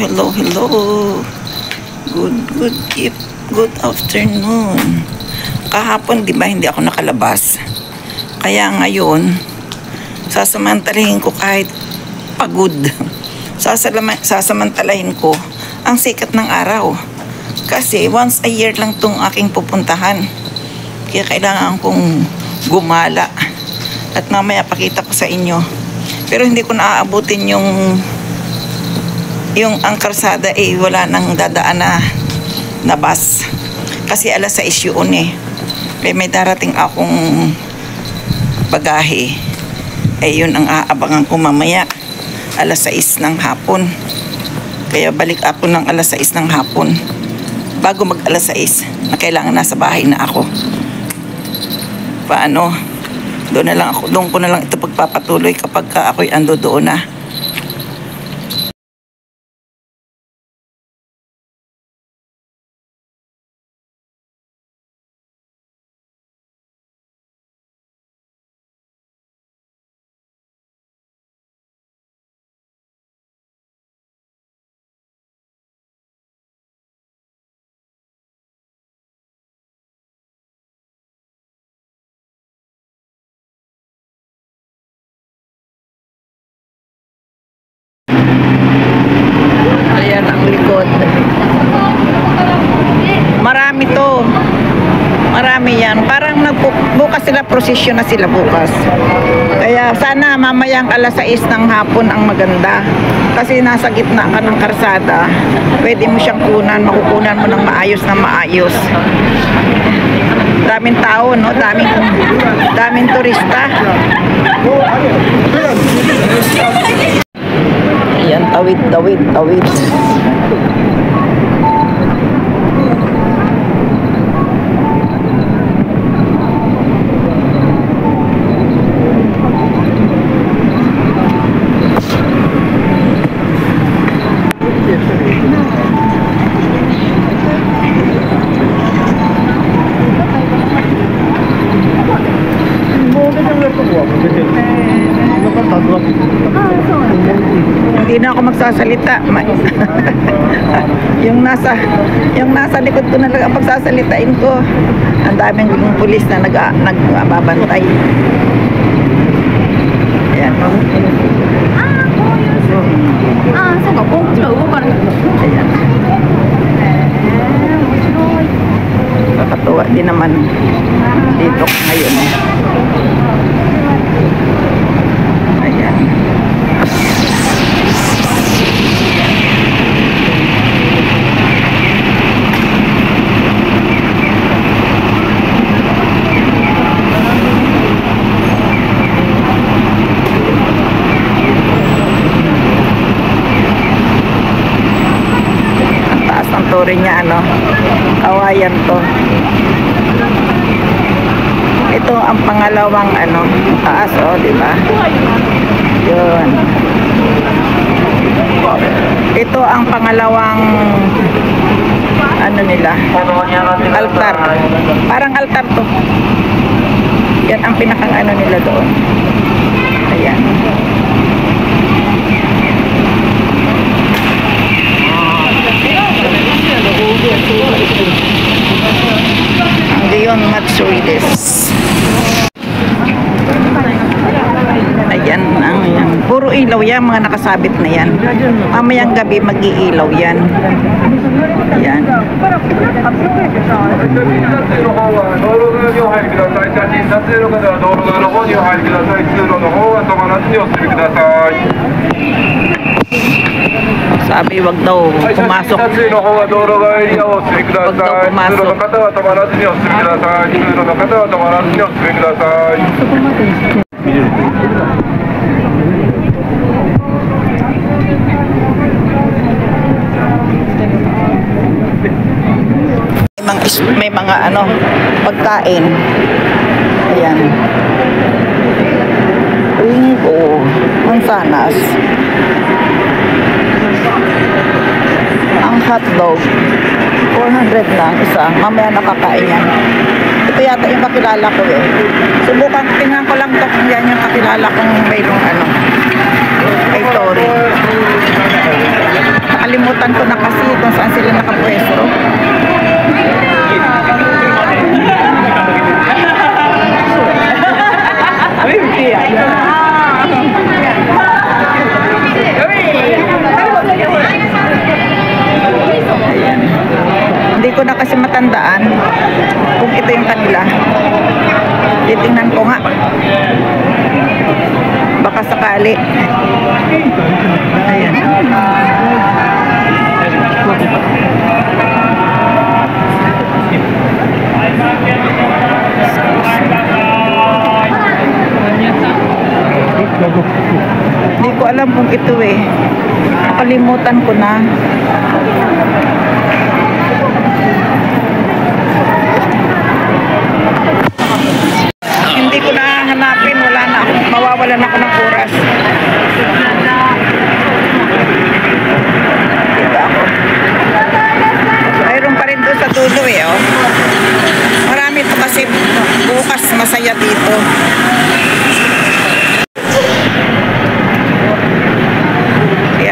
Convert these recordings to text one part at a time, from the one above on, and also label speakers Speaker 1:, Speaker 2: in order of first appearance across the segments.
Speaker 1: hello. Good afternoon. Kahapon, di ba, hindi ako nakalabas. Kaya ngayon, sasamantalahin ko kahit pagod. Sasamantalahin ko ang sikat ng araw. Kasi once a year lang tong aking pupuntahan. Kaya kailangan kong gumala. At mamaya pakita ko sa inyo. Pero hindi ko naaabutin yung ang karsada wala nang dadaan na bus. Kasi alas 6 yun may darating akong bagahe. Yun ang aabangan ko mamaya. Alas 6 ng hapon. Kaya balik ako ng alas 6 ng hapon. Bago mag alas 6 na kailangan nasa bahay na ako. Paano? Doon ko na lang ito pagpapatuloy kapag ako'y ando doon na. Ayan ang likod. Marami to. Marami yan. Parang bukas sila, prosesyon na sila bukas. Kaya sana mamayang alas 6 ng hapon ang maganda. Kasi nasa gitna ka ng karsada. Pwede mo siyang makukunan mo ng maayos na maayos. Daming tao, no? Daming turista. Ayan, tawid. Hindi na ako magsasalita. yung nasa likod ko na lang ang pagsasalitain ko. Ang daming pulis na nagbabantay. Ayan. Ayan. Kakatuwa din naman dito ngayon. Ayan. Ang taas ng tore niya, kawayan to. Ito ang pangalawang taas, di ba? Yun. Ito ang pangalawang nila, altar. Parang altar to. Yan ang pinakang nila doon. Ayan. Ang Leon Matsuides. Ayan, puro ilaw yan, mga nakasabit na yan. Mamayang gabi mag-iilaw yan. Ayan. Sabi, wag daw pumasok. May mga pagkain. Ayan. Ringo, mansanas. Ang hotdog 400 lang isa. Mamaya nakakain yan. Ito yata yung kakilala ko Subukan, tingnan ko lang kung yan yung kakilala kong mayroong may tori. Nakalimutan nakalimutan ko na kasi kung saan sila nakapwesto. Ayan. Hindi ko na kasi matandaan kung ito yung kanila. Titingnan ko nga. Baka sakali. Ayan. Hindi ko alam kung ito eh. Nakalimutan ko na. Hindi ko na hanapin. Wala na ako. Mawawalan ako ng oras. Diba ako? Mayroon pa rin doon sa dulo eh. Oh. Marami ito kasi bukas masaya dito.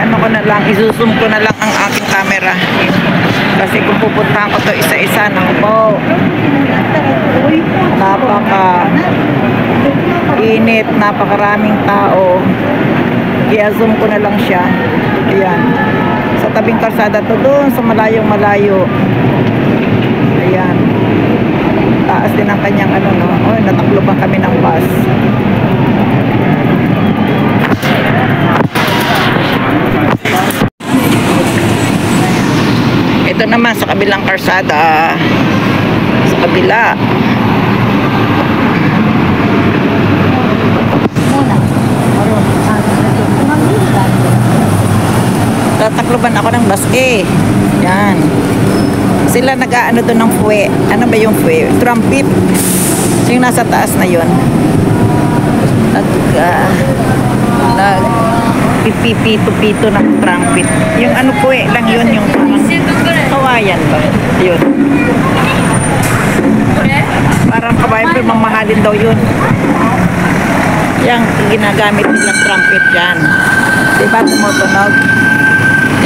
Speaker 1: Ano ko na lang, isusum ko na lang ang aking camera kasi kung pupuntahan ko to isa-isa na po, napaka init, napakaraming tao, kaya zoom ko na lang siya. Ayan, sa tabing kalsada to, doon sa malayong-malayo. Ayan, taas din ang kanyang ano, no? Oh, nataklo pa kami ng bus. Ito naman sa kabilang karsada, sa kabila. Tatakloban ako ng baske. Yan. Sila nag-aano doon ng fue. Ano ba yung fue? Trumpet. Yung nasa taas na yun. Pipito-pito ng trumpet. Yung ano po lang yun, yung kawayan ba? Yun. Parang kawayan pero mamahalin daw yun. Yung ginagamit nilang trumpet yan. Diba tumutunog?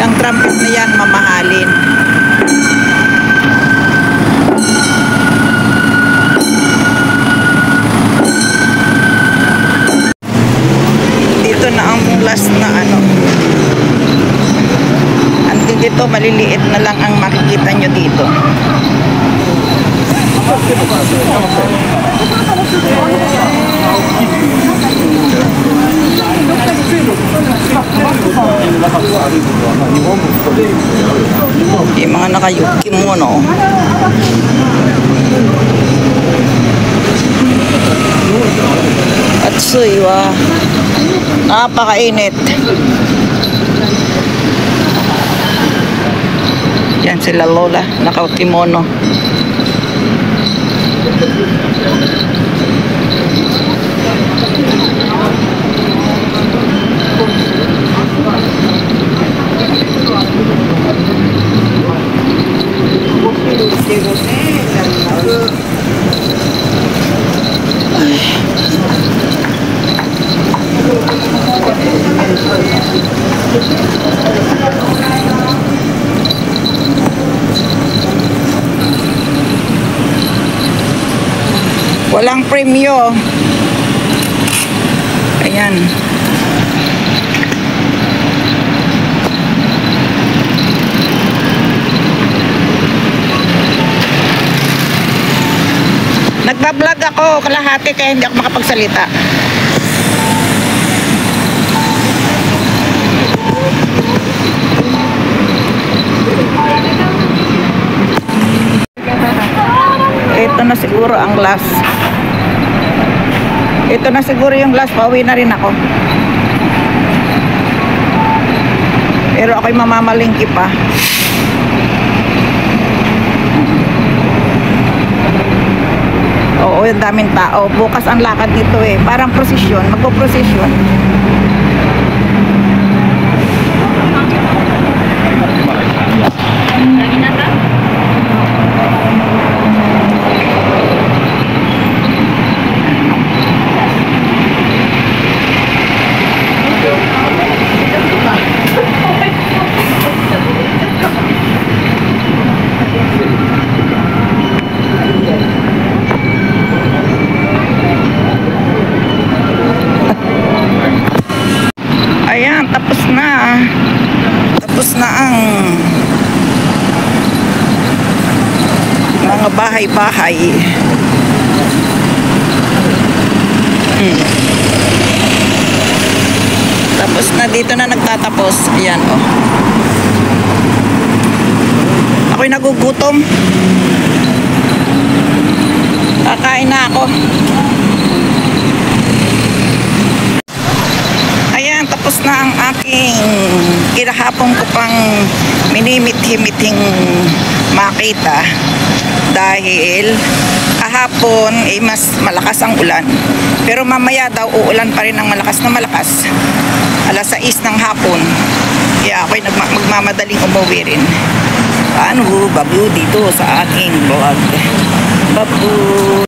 Speaker 1: Yung trumpet na yan mamahalin. Dito na ang last na ano. Dito maliliit na lang ang makikita nyo dito. Yung mga nakayukimono. Atsuy wa. Napakainit. Yan sila lola, naka-kimono. Walang premyo. Ayan. Nagbablog ako kalahati kaya hindi ako makapagsalita. Ito na siguro ang last. Ito na siguro yung last. Pauwi na rin ako. Pero ako'y mamamalingki pa. Oo, yung daming tao. Bukas ang lakad dito eh. Parang prosesyon. Magpo-prosesyon. tapos na ang mga bahay-bahay. Tapos na, dito na nagtatapos. Ayan, oh. Ako'y nagugutom. Kakain na ako. Ayan, tapos na ang aking kinahapon ko pang minimit-himiting makita. Dahil kahapon mas malakas ang ulan. Pero mamaya daw uulan pa rin ng malakas na malakas. Alas 6 ng hapon. Kaya ako'y magmamadaling umuwi rin. Paano babu dito sa aking vlog? Babu!